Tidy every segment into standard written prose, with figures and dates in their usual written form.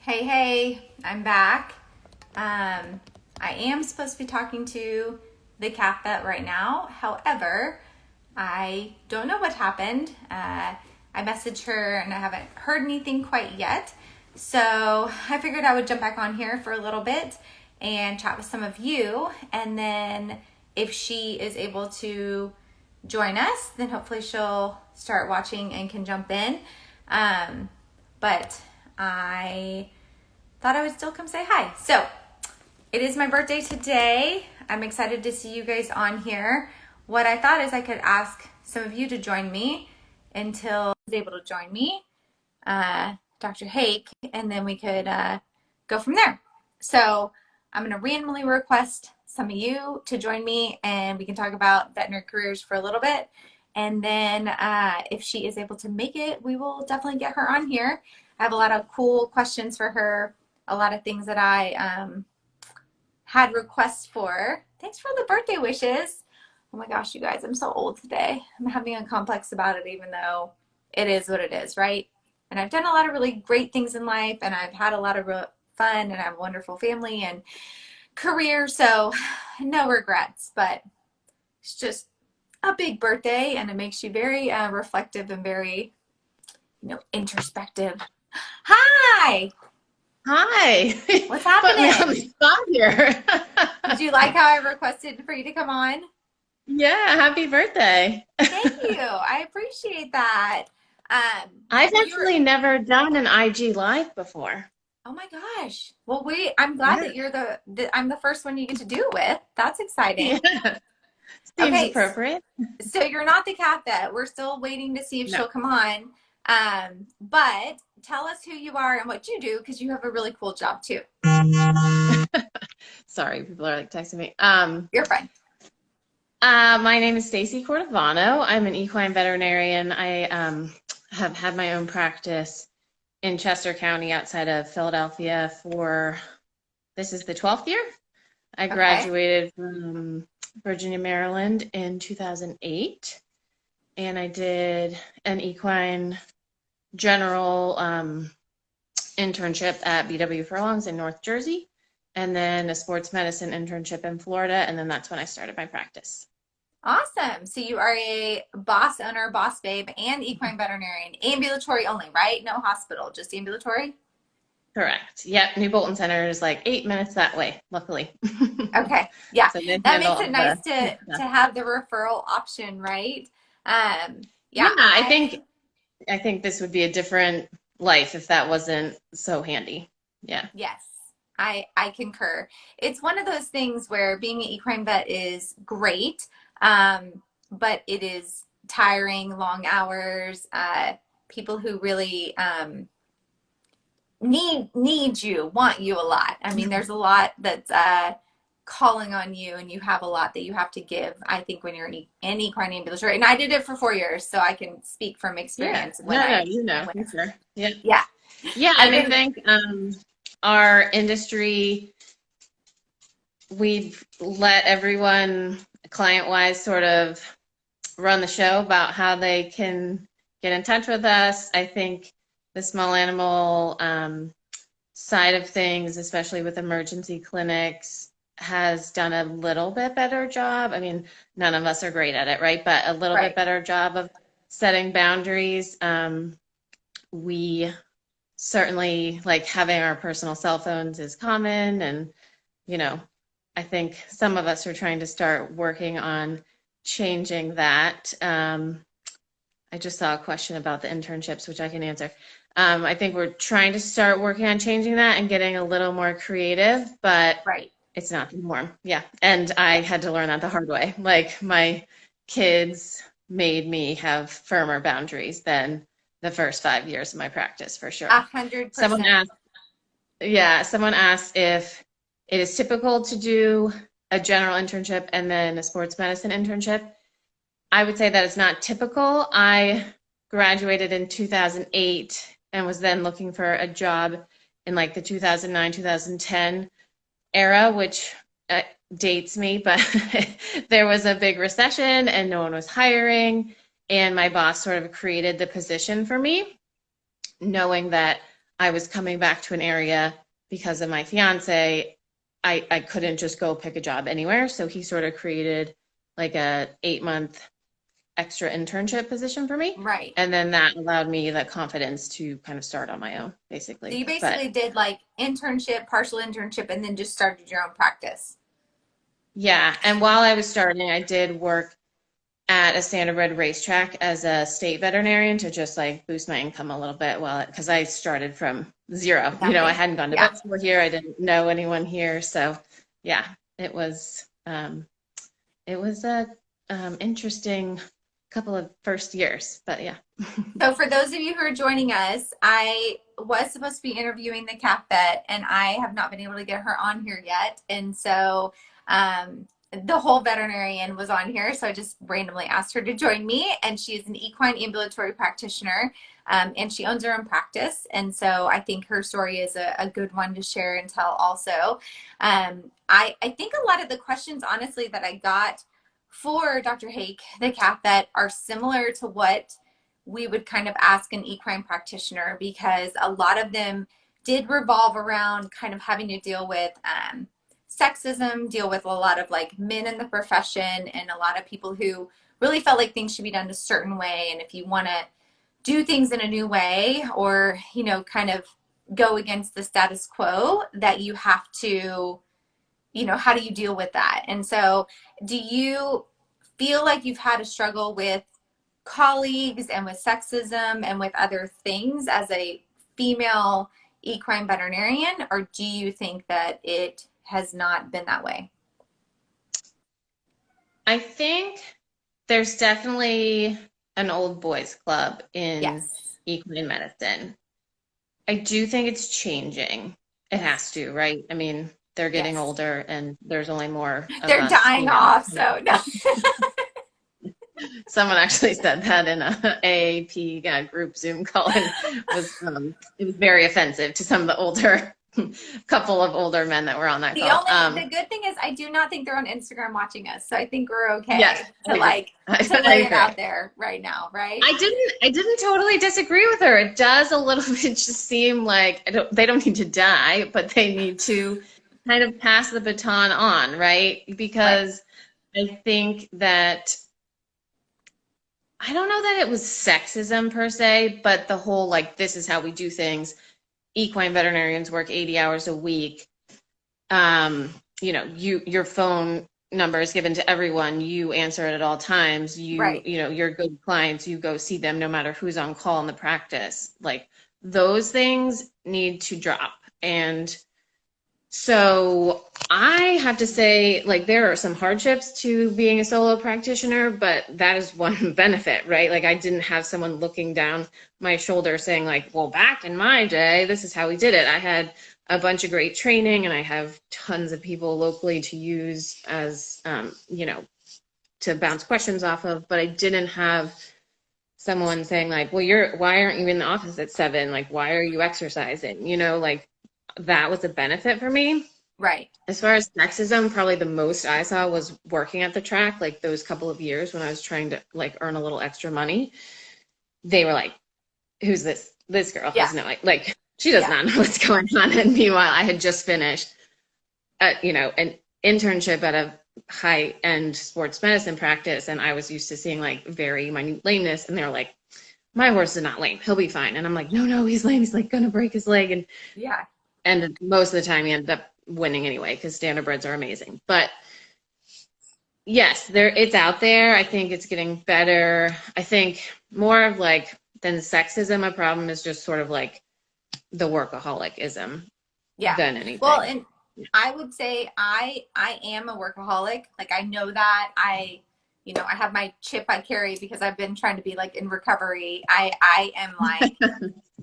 Hey, I'm back. I am supposed to be talking to the cat vet right now. However, I don't know what happened. I messaged her and I haven't heard anything quite yet. So I figured I would jump back on here for a little bit and chat with some of you. And then if she is able to join us, then hopefully she'll start watching and can jump in. But I thought I would still come say hi. So it is my birthday today. I'm excited to see you guys on here. What I thought is I could ask some of you to join me until she's able to join me, Dr. Hake, and then we could go from there. So I'm going to randomly request some of you to join me and we can talk about veterinary careers for a little bit. And then if she is able to make it, we will definitely get her on here. I have a lot of cool questions for her, a lot of things that I had requests for. Thanks for the birthday wishes. Oh my gosh, you guys, I'm so old today. I'm having a complex about it, even though it is what it is, right? And I've done a lot of really great things in life, and I've had a lot of fun, and I have a wonderful family and career, so no regrets, but it's just a big birthday, and it makes you very reflective and very, introspective. Hi! Hi. What's Put me on the happening? spot here. Did you like how I requested for you to come on? Yeah, happy birthday. Thank you. I appreciate that. I've You're, actually never done an IG live before. oh my gosh. Well, I'm glad Yeah. that you're I'm the first one you get to do it with. That's exciting. Yeah. Seems Okay, appropriate. so you're not the cat vet. We're still waiting to see if No. she'll come on. But tell us who you are and what you do because you have a really cool job too. Sorry, people are like texting me. You're fine. My name is Stacey Cordivano. I'm an equine veterinarian. I have had my own practice in Chester County outside of Philadelphia for this is the 12th year. I Okay. graduated from Virginia, Maryland in 2008, and I did an equine general internship at BW Furlongs in North Jersey, and then a sports medicine internship in Florida, and then that's when I started my practice. Awesome. So you are a boss owner, boss babe, and equine veterinarian. Ambulatory only, right? No hospital, just ambulatory? Correct. Yep, New Bolton Center is like 8 minutes that way, luckily. Okay. Yeah. So they That handle makes all it the nice to stuff. have the referral option, right? Yeah, Yeah, I think this would be a different life if that wasn't so handy. Yeah. yes. I concur. It's one of those things where being an equine vet is great, but it is tiring, long hours, people who really need you, want you a lot. I mean, there's a lot that's calling on you, and you have a lot that you have to give. I think when you're an equine ambulatory, and I did it for 4 years, so I can speak from Yeah. experience when No, I you know, when for sure. Yeah. yeah, Yeah, I've and I been think our industry, we've let everyone client-wise sort of run the show about how they can get in touch with us. I think the small animal side of things, especially with emergency clinics, has done a little bit better job. I mean, none of us are great at it, right? But a little bit right. better job of setting boundaries. We certainly like having our personal cell phones is common, and you know, I think some of us are trying to start working on changing that. I just saw a question about the internships, which I can answer. I think we're trying to start working on changing that and getting a little more creative, but Right. it's not the norm. Yeah. And I had to learn that the hard way. Like my kids made me have firmer boundaries than the first 5 years of my practice for A sure. hundred Someone percent. asked, yeah, someone asked if it is typical to do a general internship and then a sports medicine internship. I would say that it's not typical. I graduated in 2008 and was then looking for a job in like the 2009, 2010 era, which dates me, but there was a big recession and no one was hiring. And my boss sort of created the position for me, knowing that I was coming back to an area because of my fiance. I couldn't just go pick a job anywhere. So he sort of created like a 8-month extra internship position for me. Right. And then that allowed me the confidence to kind of start on my own, So basically. you But basically did like internship, partial internship, and then just started your own practice. yeah, and while I was starting, I did work at a standardbred racetrack as a state veterinarian to just like boost my income a little bit while because I started from zero. I Nothing. hadn't gone to Yeah. vet school here. I didn't know anyone here. So yeah, it was a interesting couple of first years, but yeah. So for those of you who are joining us, I was supposed to be interviewing the cat vet, and I have not been able to get her on here yet. And so the whole veterinarian was on here, so I just randomly asked her to join me. And she is an equine ambulatory practitioner, and she owns her own practice. And so I think her story is a good one to share and tell also. I think a lot of the questions, honestly, that I got for Dr. Hake, the cat vet, are similar to what we would kind of ask an equine practitioner, because a lot of them did revolve around kind of having to deal with sexism, deal with a lot of like men in the profession, and a lot of people who really felt like things should be done a certain way. And if you want to do things in a new way, or, kind of go against the status quo, that you have to, how do you deal with that? And so do you feel like you've had a struggle with colleagues and with sexism and with other things as a female equine veterinarian, or do you think that it has not been that way? I think there's definitely an old boys club in Yes. equine medicine. I do think it's changing. It Yes. has to, right? I mean, they're getting Yes. older and there's only more of They're us dying females. off, so no. Someone actually said that in a AAP group Zoom call, and it was very offensive to some of the older couple of older men that were on that call. The good thing is I do not think they're on Instagram watching us, so I think we're okay Yes, to like to I lay it agree. out there right now, right? I didn't totally disagree with her. It does a little bit just seem like they don't need to die, but they need to kind of pass the baton on, right? Because I think that I don't know that it was sexism per se, but the whole like this is how we do things. Equine veterinarians work 80 hours a week. Your phone number is given to everyone. You answer it at all times. You're good clients. You go see them no matter who's on call in the practice. Like those things need to drop. And so I have to say, like, there are some hardships to being a solo practitioner, but that is one benefit, right? Like I didn't have someone looking down my shoulder saying like, well, back in my day, this is how we did it. I had a bunch of great training and I have tons of people locally to use as, to bounce questions off of, but I didn't have someone saying like, well, why aren't you in the office at 7? Like, why are you exercising? Like that was a benefit for me. Right. As far as sexism, probably the most I saw was working at the track, like those couple of years when I was trying to like earn a little extra money. They were like, who's this girl has no like she does not know what's going on. And meanwhile, I had just finished an internship at a high-end sports medicine practice, and I was used to seeing like very minute lameness, and they were like, my horse is not lame, he'll be fine. And I'm like, no, he's lame, he's like gonna break his leg. And most of the time he ended up winning anyway because standardbreds are amazing. But yes, it's out there. I think it's getting better. I think more of like than sexism, a problem is just sort of like the workaholicism than anything. Well, and I would say I am a workaholic. Like I know that I have my chip I carry because I've been trying to be like in recovery. I am like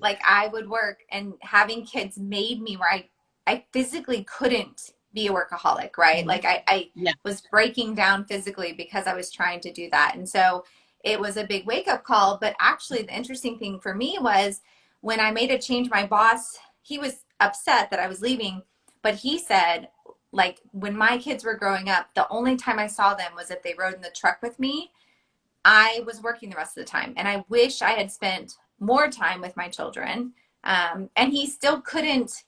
like I would work, and having kids made me where I physically couldn't be a workaholic, right? Like I was breaking down physically because I was trying to do that. And so it was a big wake up call. But actually the interesting thing for me was when I made a change, my boss, he was upset that I was leaving, but he said, like, when my kids were growing up, the only time I saw them was if they rode in the truck with me. I was working the rest of the time, and I wish I had spent more time with my children And he still couldn't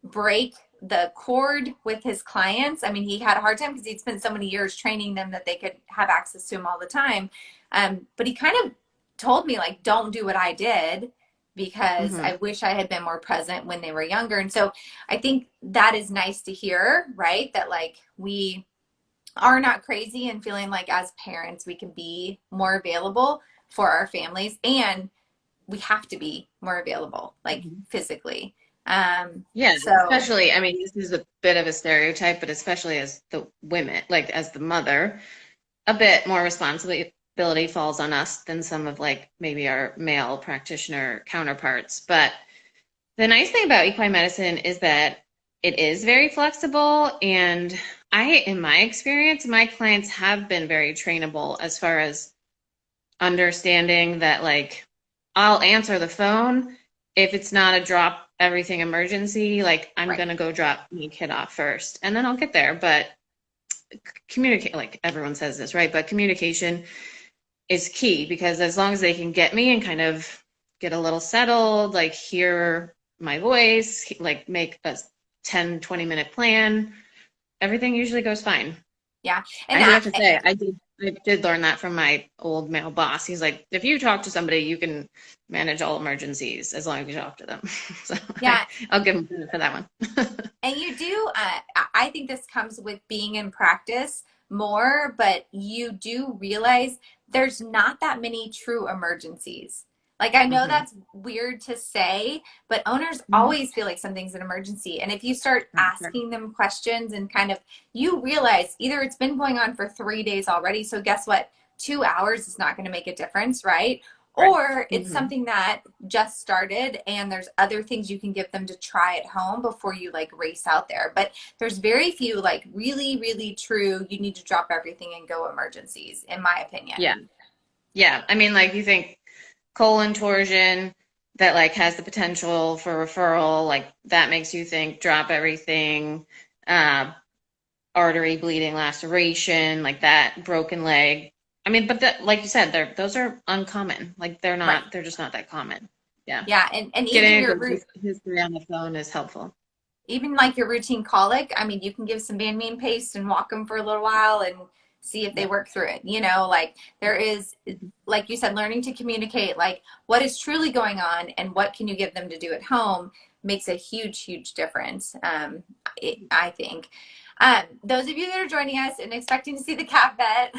break the cord with his clients. I mean, he had a hard time because he'd spent so many years training them that they could have access to him all the time. But he kind of told me, like, don't do what I did because Mm-hmm. I wish I had been more present when they were younger. And so I think that is nice to hear, right? That like we are not crazy and feeling like as parents we can be more available for our families, and we have to be more available, like Mm-hmm. physically. Yeah, So especially, I mean, this is a bit of a stereotype, but especially as the women, like as the mother, a bit more responsibility falls on us than some of like maybe our male practitioner counterparts. But the nice thing about equine medicine is that it is very flexible. And in my experience, my clients have been very trainable as far as understanding that, like, I'll answer the phone if it's not a drop everything emergency. Like, I'm right. going to go drop my kid off first and then I'll get there. But communicate, like everyone says this, right? But communication is key because as long as they can get me and kind of get a little settled, like hear my voice, like make a 10-20 minute plan, everything usually goes fine. Yeah. And I do have to say, I did learn that from my old male boss. He's like, if you talk to somebody, you can manage all emergencies as long as you talk to them. So yeah, I'll give him credit for that one. and you do, I think this comes with being in practice more, but you do realize there's not that many true emergencies. Like, I know Hmm. that's weird to say, but owners Hmm. always feel like something's an emergency. And if you start Sure. asking them questions and kind of, you realize either it's been going on for 3 days already. So, guess what? 2 hours is not going to make a difference, right? Right. Or it's Hmm. something that just started and there's other things you can give them to try at home before you like race out there. But there's very few like really, really true, you need to drop everything and go emergencies, in my opinion. Yeah. Yeah. I mean, like you think colon torsion that like has the potential for referral, like that makes you think drop everything, uh, artery bleeding laceration, like that, broken leg. I mean, but that, like you said, those are uncommon. Like Right. they're just not that common. Yeah. Yeah. And Getting even a your good root, history on the phone is helpful. even like your routine colic, I mean, you can give some bandmane paste and walk them for a little while and see if they Yep. work through it. You know, like there is, like you said, learning to communicate like what is truly going on and what can you get them to do at home makes a huge, huge difference. I think. Those of you that are joining us and expecting to see the cat vet,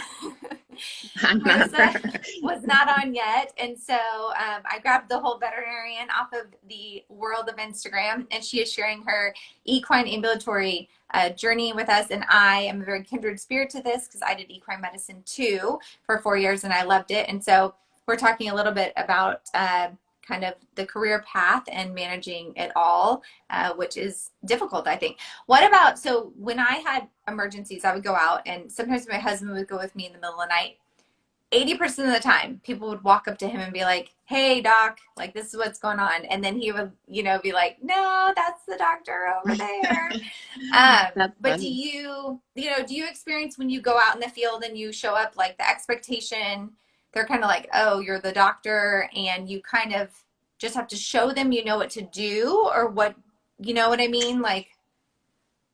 I'm not Marissa sure. was not on yet. And so I grabbed the whole veterinarian off of the world of Instagram, and she is sharing her equine ambulatory journey with us. And I am a very kindred spirit to this because I did equine medicine too for 4 years and I loved it. And so we're talking a little bit about kind of the career path and managing it all, which is difficult, I think. What about, so when I had emergencies, I would go out and sometimes my husband would go with me in the middle of the night. 80% of the time, people would walk up to him and be like, "Hey, doc, like this is what's going on." And then he would, be like, "No, that's the doctor over there." That's But funny. do you experience when you go out in the field and you show up like the expectation, they're kind of like, "Oh, you're the doctor," and you kind of just have to show them you know what to do or what, you know what I mean? Like,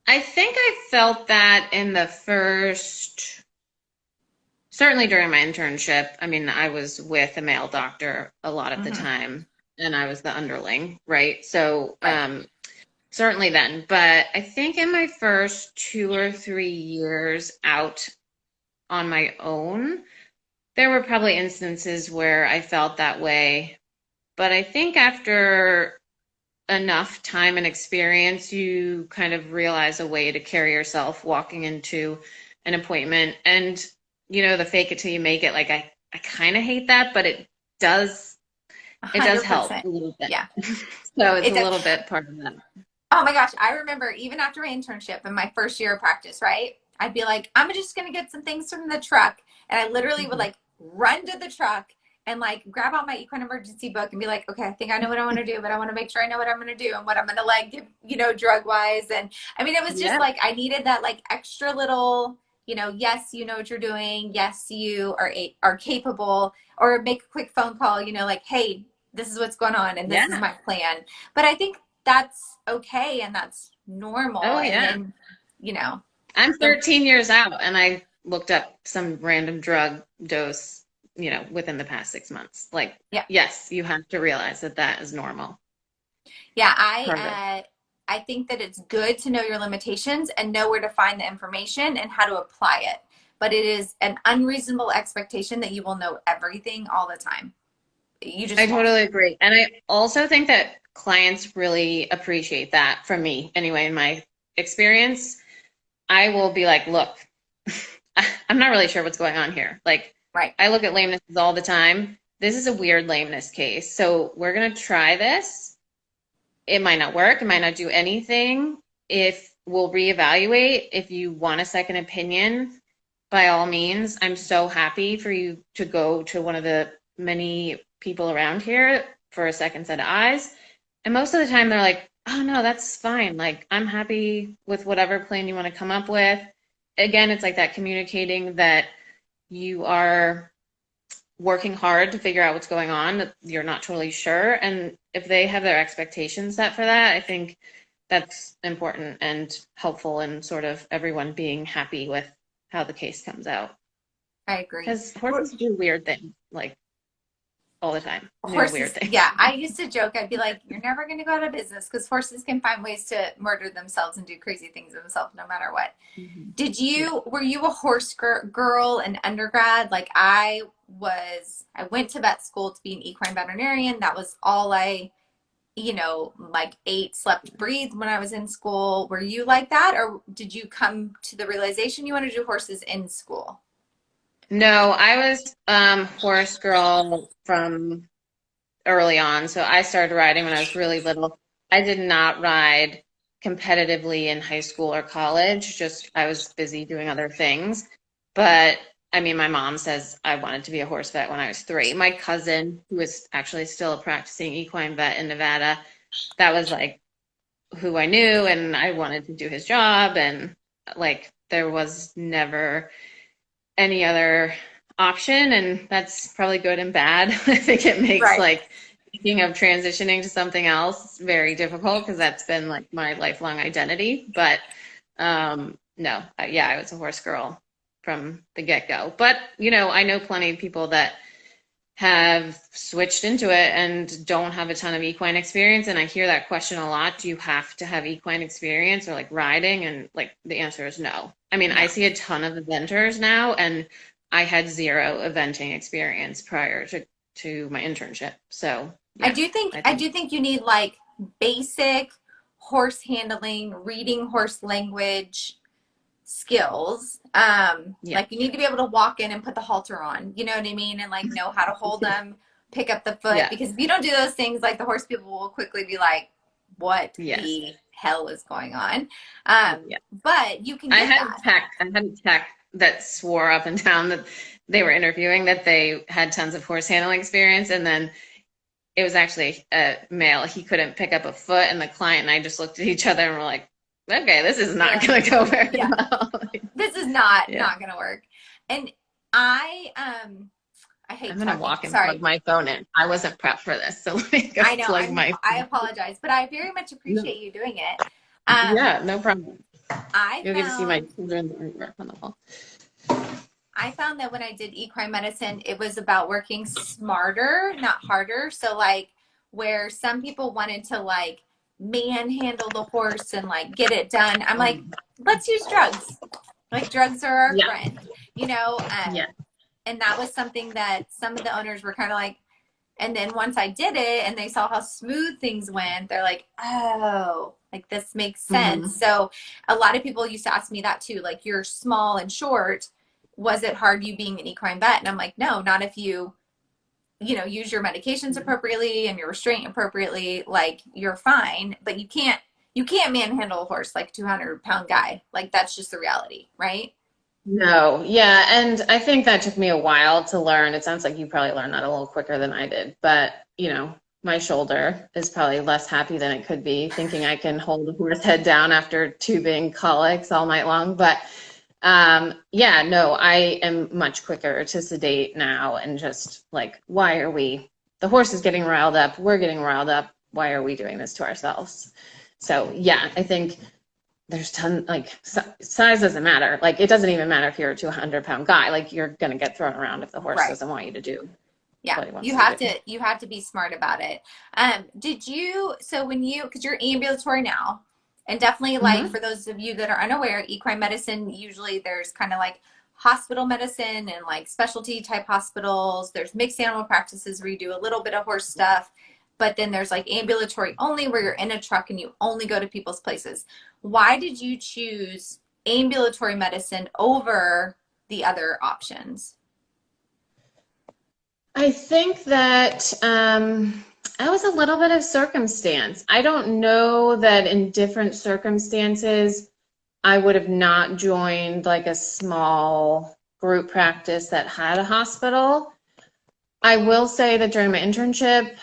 I think I felt that in the first, certainly during my internship. I mean, I was with a male doctor a lot of the mhm, time, and I was the underling, right? So, right, certainly then. But I think in my first 2 or 3 years out on my own, there were probably instances where I felt that way. But I think after enough time and experience, you kind of realize a way to carry yourself walking into an appointment. And, the fake it till you make it, like I kind of hate that, but yes, it does help 100%. a little bit. Yeah, So it's it a does. little bit part of that. Oh my gosh, I remember even after my internship in my first year of practice, right? I'd be like, I'm just gonna get some things from the truck. And I literally would Mhm. like run to the truck and like grab out my equine emergency book and be like, okay, I think I know what I want to do, but I want to make sure I know what I'm gonna do and what I'm gonna like give, drug wise. And I mean, it was just Yeah. like I needed that like extra little, yes, you know what you're doing. Yes, you are capable, or make a quick phone call, like, hey, this is what's going on and this is Yeah. my plan. But I think that's okay and that's normal. Oh, And yeah. then, you know, I'm the 13 years out and I looked up some random drug dose, within the past 6 months. Like, yeah. yes, you have to realize that that is normal. Yeah, Part of it. I think that it's good to know your limitations and know where to find the information and how to apply it. But it is an unreasonable expectation that you will know everything all the time. You I just won't. totally agree. And I also think that clients really appreciate that from me. Anyway, in my experience, I will be like, look, I'm not really sure what's going on here. Like, Right. I look at lamenesses all the time. This is a weird lameness case. So we're going to try this. It might not work. It might not do anything. If we'll reevaluate, if you want a second opinion, by all means, I'm so happy for you to go to one of the many people around here for a second set of eyes. And most of the time they're like, oh no, that's fine. Like, I'm happy with whatever plan you want to come up with. Again, it's like that communicating that you are working hard to figure out what's going on, that you're not totally sure. And if they have their expectations set for that, I think that's important and helpful in sort of everyone being happy with how the case comes out. I agree. Because horses do weird things, like all the time. New weird Horses, things. yeah, I used to joke, I'd be like, you're never going to go out of business because horses can find ways to murder themselves and do crazy things to themselves no matter what. Were you a horse girl in undergrad? Like I went to vet school to be an equine veterinarian. That was all I, like ate, slept, breathed when I was in school. Were you like that? Or did you come to the realization you wanted to do horses in school? No, I was horse girl from early on. So I started riding when I was really little. I did not ride competitively in high school or college. Just I was busy doing other things. But I mean, my mom says I wanted to be a horse vet when I was 3. My cousin, who is actually still a practicing equine vet in Nevada, that was like who I knew, and I wanted to do his job. And like there was never any other option, and that's probably good and bad. I think it makes Right. like thinking of transitioning to something else very difficult because that's been like my lifelong identity. But no, yeah, I was a horse girl from the get-go. But I know plenty of people that have switched into it and don't have a ton of equine experience, and I hear that question a lot. Do you have to have equine experience or like riding? And like the answer is no. I mean, I see a ton of eventers now, and I had 0 eventing experience prior to my internship. So yeah, I do think you need like basic horse handling, reading horse language skills. yeah, Like you need to be able to walk in and put the halter on, you know what I mean? And like know how to hold them, pick up the foot. yeah, Because if you don't do those things, like the horse people will quickly be like, what yes, the hell is going on? yeah. But you can I get had that. I had a tech that swore up and down that they were interviewing that they had tons of horse handling experience, and then it was actually a male. He couldn't pick up a foot, and the client and I just looked at each other and were like, "Okay, this is not going to go very Yeah, well." this is not Yeah, gonna work. And I I I'm hate gonna talking. walk and plug Sorry. my phone in. I wasn't prepped for this, so let me go I know. plug my I phone. apologize, but I very much No, appreciate you doing it. Um, yeah, no problem. I You'll get to see my found children's artwork on the wall. I found that when I did equine medicine, it was about working smarter, not harder. So like where some people wanted to like manhandle the horse and like get it done, I'm like, let's use drugs. Like drugs are our Yeah, friend, you know? yeah. And that was something that some of the owners were kind of like, and then once I did it and they saw how smooth things went, they're like, oh, like this makes sense. Hmm. So a lot of people used to ask me that too. Like, you're small and short. Was it hard you being an equine vet? And I'm like, no, not if you, use your medications appropriately and your restraint appropriately. Like, you're fine, but you can't manhandle a horse like a 200-pound guy. Like, that's just the reality, right? No, yeah, and I think that took me a while to learn. It sounds like you probably learned that a little quicker than I did, but my shoulder is probably less happy than it could be, thinking I can hold a horse head down after tubing colics all night long. But yeah, no, I am much quicker to sedate now and just like, why are we the horse is getting riled up, we're getting riled up. Why are we doing this to ourselves? So yeah, I think there's size doesn't matter. Like, it doesn't even matter if you're a 200-pound guy. Like, you're gonna get thrown around if the horse Right. doesn't want you to do Yeah, what he wants to do. you have to be smart about it. Did you, so when you, because you're ambulatory now, and definitely like Mm-hmm. for those of you that are unaware, equine medicine, usually there's kind of like hospital medicine and like specialty type hospitals. There's mixed animal practices where you do a little bit of horse stuff, but then there's like ambulatory only where you're in a truck and you only go to people's places. Why did you choose ambulatory medicine over the other options? I think that that was a little bit of circumstance. I don't know that in different circumstances I would have not joined like a small group practice that had a hospital. I will say that during my internship,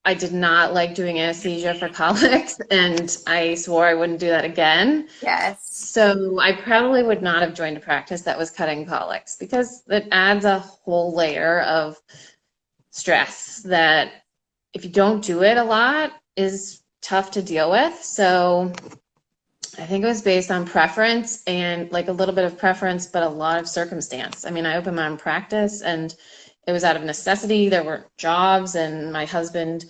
I did not like doing anesthesia for colics, and I swore I wouldn't do that again. Yes. So I probably would not have joined a practice that was cutting colics because it adds a whole layer of stress that if you don't do it a lot is tough to deal with. So I think it was based on preference and like a little bit of preference, but a lot of circumstance. I mean, I opened my own practice and it was out of necessity. There were jobs, and my husband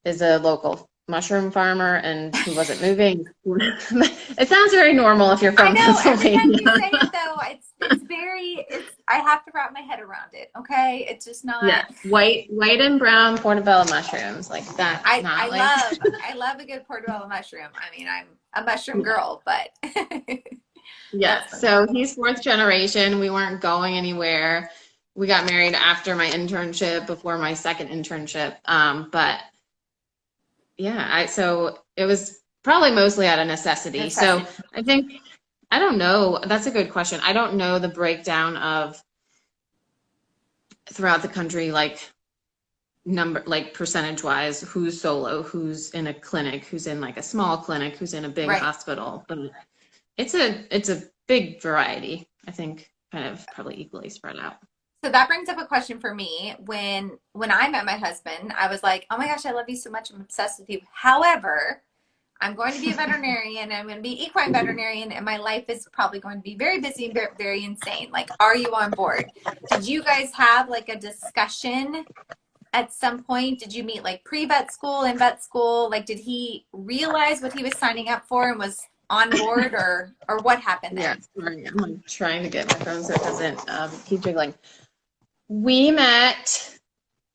is a local mushroom farmer and he wasn't moving. It sounds very normal if you're I from know every time Pennsylvania. you say it though, it's very it's I have to wrap my head around it. Okay, it's just not. Yeah, white and brown portobello mushrooms. Like, that's not like I love a good portobello mushroom. I mean, I'm a mushroom girl, but yeah. that's funny. So he's fourth generation. We weren't going anywhere. We got married after my internship, before my second internship. But yeah, so it was probably mostly out of necessity. So Necessity. I think, I don't know. That's a good question. I don't know the breakdown of throughout the country, like number, like percentage wise, who's solo, who's in a clinic, who's in like a small clinic, who's in a big Right. hospital. But it's a big variety. I think kind of probably equally spread out. So that brings up a question for me. When I met my husband, I was like, "Oh my gosh, I love you so much. I'm obsessed with you." However, I'm going to be a veterinarian. I'm going to be equine veterinarian, and my life is probably going to be very busy and very, very insane. Like, are you on board? Did you guys have like a discussion at some point? Did you meet like pre-vet school and vet school? Like, did he realize what he was signing up for and was on board, or what happened Yeah, there? sorry, I'm like trying to get my phone so it doesn't keep jiggling. We met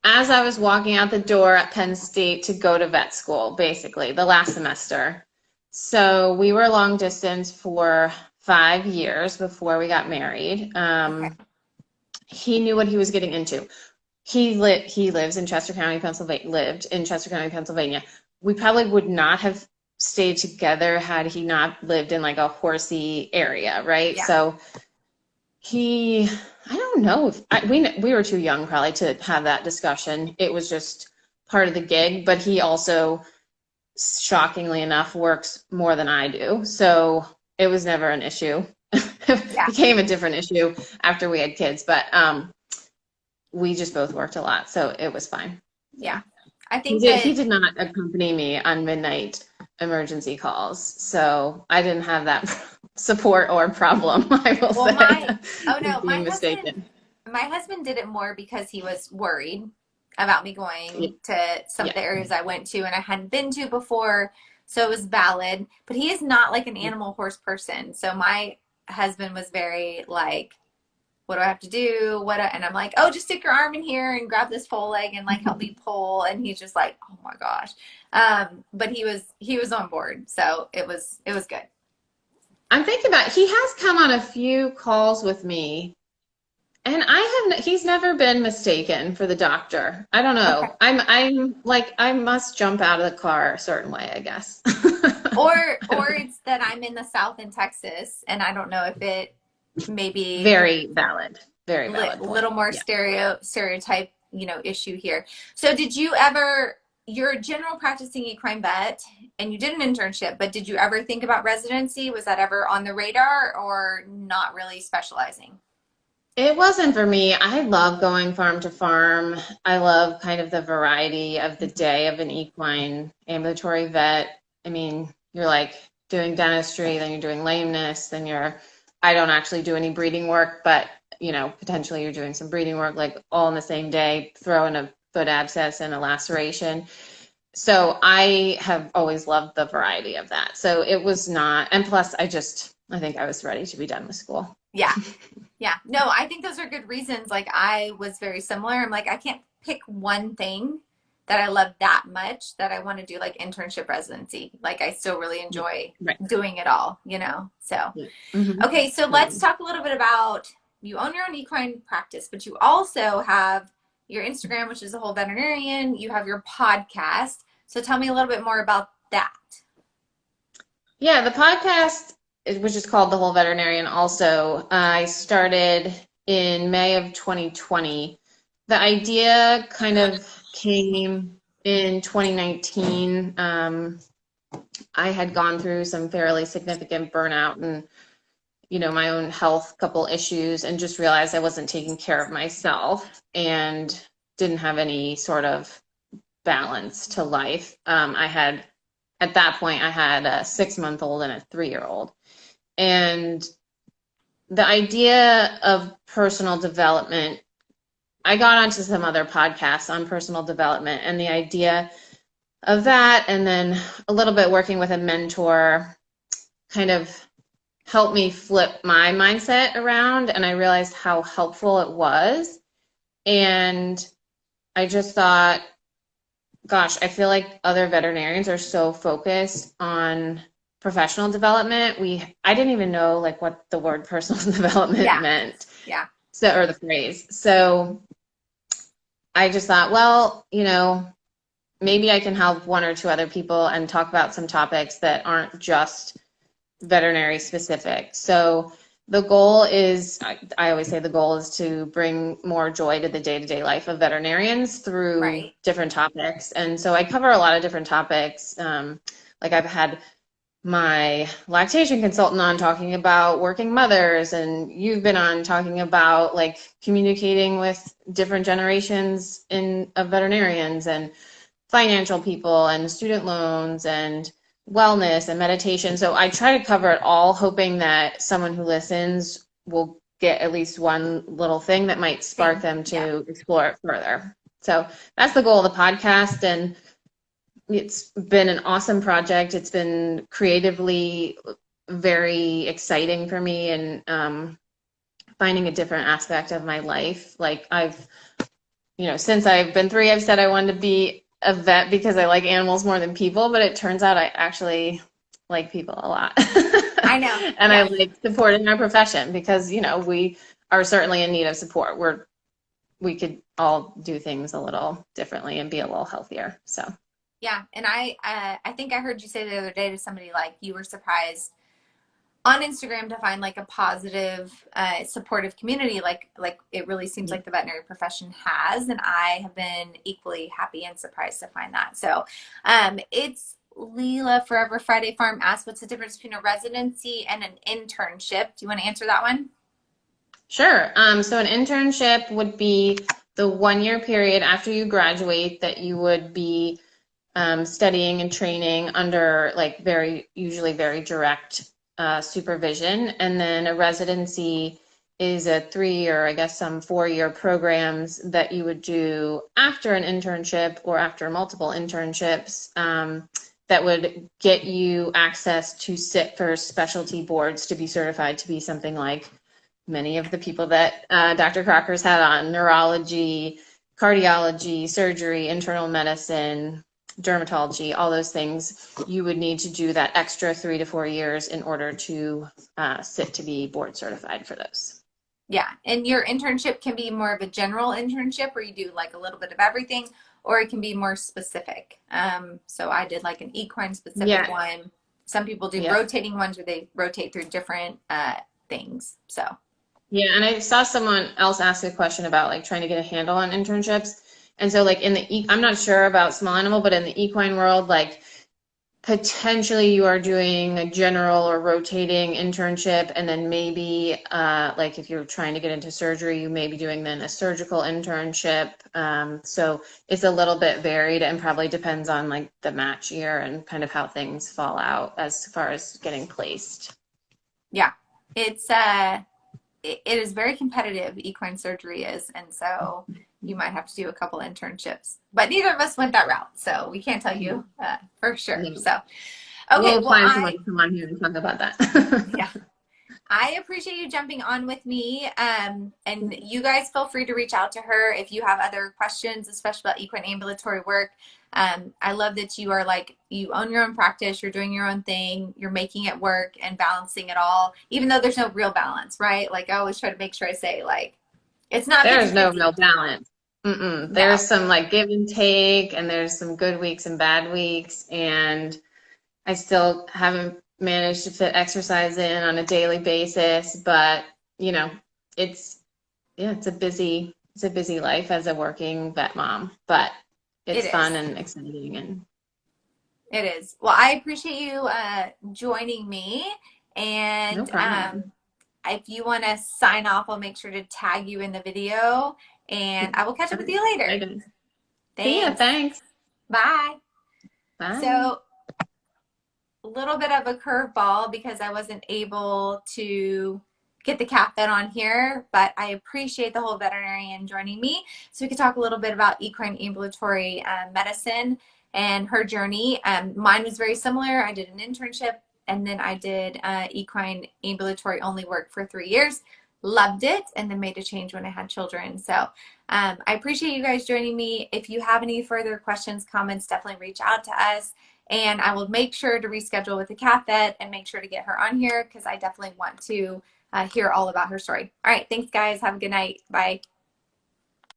as I was walking out the door at Penn State to go to vet school, basically, the last semester. So we were long distance for 5 years before we got married. Okay. He knew what he was getting into. He lives in Chester County, Pennsylvania, lived in Chester County, Pennsylvania. We probably would not have stayed together had he not lived in like a horsey area, right? Yeah. So I don't know if we were too young probably to have that discussion. It was just part of the gig, but he also, shockingly enough, works more than I do. So it was never an issue. It Yeah. became a different issue after we had kids, but we just both worked a lot, so it was fine. Yeah. Yeah. I He think did that he did not accompany me on midnight emergency calls, so I didn't have that support or problem, I will well say, my oh no, with being mistaken. my husband did it more because he was worried about me Yeah. going to some of Yeah. the areas I went to and I hadn't been to before. So it was valid. But he is not like an animal horse person. So my husband was very like, what do I have to do? And I'm like, oh, just stick your arm in here and grab this pole leg and like help me pull. And he's just like, oh my gosh. But he was on board. So it was good. I'm thinking about, he has come on a few calls with me, and he's never been mistaken for the doctor. I don't Okay. know. I'm like, I must jump out of the car a certain way, I guess. Or it's that I'm in the South in Texas and I don't know if it maybe Very valid. Very valid point. little more Yeah. stereotype, issue here. So did you ever, you're a general practicing equine vet and you did an internship, but did you ever think about residency? Was that ever on the radar or not really specializing? It wasn't for me. I love going farm to farm. I love kind of the variety of the day of an equine ambulatory vet. I mean, you're like doing dentistry, then you're doing lameness, then I don't actually do any breeding work, but potentially you're doing some breeding work like all in the same day, throw in a foot abscess and a laceration. So I have always loved the variety of that. So it was not, and plus I think I was ready to be done with school. Yeah. Yeah. No, I think those are good reasons. Like I was very similar. I'm like, I can't pick one thing that I love that much that I want to do like internship residency. Like I still really enjoy Right. doing it all, So, Yeah. Mm-hmm. okay. So let's talk a little bit about, you own your own equine practice, but you also have your Instagram, which is a whole veterinarian. You have your podcast. So tell me a little bit more about that. Yeah, the podcast, which is called The Whole Veterinarian also, I started in May of 2020. The idea kind of came in 2019. I had gone through some fairly significant burnout and, my own health couple issues, and just realized I wasn't taking care of myself and didn't have any sort of balance to life. At that point, I had a 6-month-old and a 3-year-old. And the idea of personal development, I got onto some other podcasts on personal development, and the idea of that, and then a little bit working with a mentor, kind of helped me flip my mindset around, and I realized how helpful it was. And I just thought, gosh, I feel like other veterinarians are so focused on professional development. I didn't even know like what the word personal development meant. Yeah. So, or the phrase. So I just thought, well, maybe I can help one or two other people and talk about some topics that aren't just veterinary specific. So the goal is, I always say the goal is to bring more joy to the day-to-day life of veterinarians through different topics. And so I cover a lot of different topics. Like I've had my lactation consultant on talking about working mothers, and you've been on talking about like communicating with different generations of veterinarians and financial people and student loans and wellness and meditation. So I try to cover it all, hoping that someone who listens will get at least one little thing that might spark them to explore it further. So that's the goal of the podcast, and it's been an awesome project. It's been creatively very exciting for me, and finding a different aspect of my life. Like since I've been 3, I've said I wanted to be a vet because I like animals more than people, but it turns out I actually like people a lot. I know. And I like supporting our profession because, we are certainly in need of support. We could all do things a little differently and be a little healthier. So. Yeah. And I think I heard you say the other day to somebody, like you were surprised on Instagram to find like a positive, supportive community. Like it really seems like the veterinary profession has, and I have been equally happy and surprised to find that. So, it's Leela Forever Friday Farm asked, what's the difference between a residency and an internship? Do you want to answer that one? Sure. So an internship would be the 1-year period after you graduate that you would be studying and training under like usually very direct supervision. And then a residency is a 3 or I guess some 4-year programs that you would do after an internship or after multiple internships, that would get you access to sit for specialty boards to be certified to be something like many of the people that Dr. Crocker's had on: neurology, cardiology, surgery, internal medicine, dermatology, all those things. You would need to do that extra 3 to 4 years in order to sit to be board certified for those. Yeah. And your internship can be more of a general internship where you do like a little bit of everything, or it can be more specific. So I did like an equine specific one. Some people do rotating ones where they rotate through different things. So. Yeah. And I saw someone else ask a question about like trying to get a handle on internships. And so like I'm not sure about small animal, but in the equine world, like potentially you are doing a general or rotating internship, and then maybe like if you're trying to get into surgery, you may be doing then a surgical internship. So it's a little bit varied and probably depends on like the match year and kind of how things fall out as far as getting placed. Yeah. It's it is very competitive, equine surgery is, and so you might have to do a couple internships. But neither of us went that route, so we can't tell you for sure. No. So, okay, We'll well, find someone to come on here and talk about yeah, that. I appreciate you jumping on with me. And you guys feel free to reach out to her if you have other questions, especially about equine ambulatory work. I love that you are like, you own your own practice, you're doing your own thing, you're making it work and balancing it all, even though there's no real balance, right? Like I always try to make sure I say like, it's not There is no 50-50. real balance. No, There's some like give and take, and there's some good weeks and bad weeks, and I still haven't managed to fit exercise in on a daily basis, but you know, it's yeah, it's a busy life as a working vet mom, but it it's fun is. and exciting and It is. Well, I appreciate you joining me. no And problem. if you want to sign off, I'll make sure to tag you in the video. And I will catch up All with right. you Bye later. guys. See ya. Thanks. Thanks. Bye. Bye. So, a little bit of a curveball because I wasn't able to get the cat vet on here, but I appreciate the whole veterinarian joining me so we could talk a little bit about equine ambulatory medicine and her journey. Mine was very similar. I did an internship and then I did equine ambulatory only work for 3 years. Loved it and then made a change when I had children. So I appreciate you guys joining me. If you have any further questions, comments, definitely reach out to us. And I will make sure to reschedule with the cat vet and make sure to get her on here because I definitely want to hear all about her story. All right. Thanks, guys. Have a good night. Bye.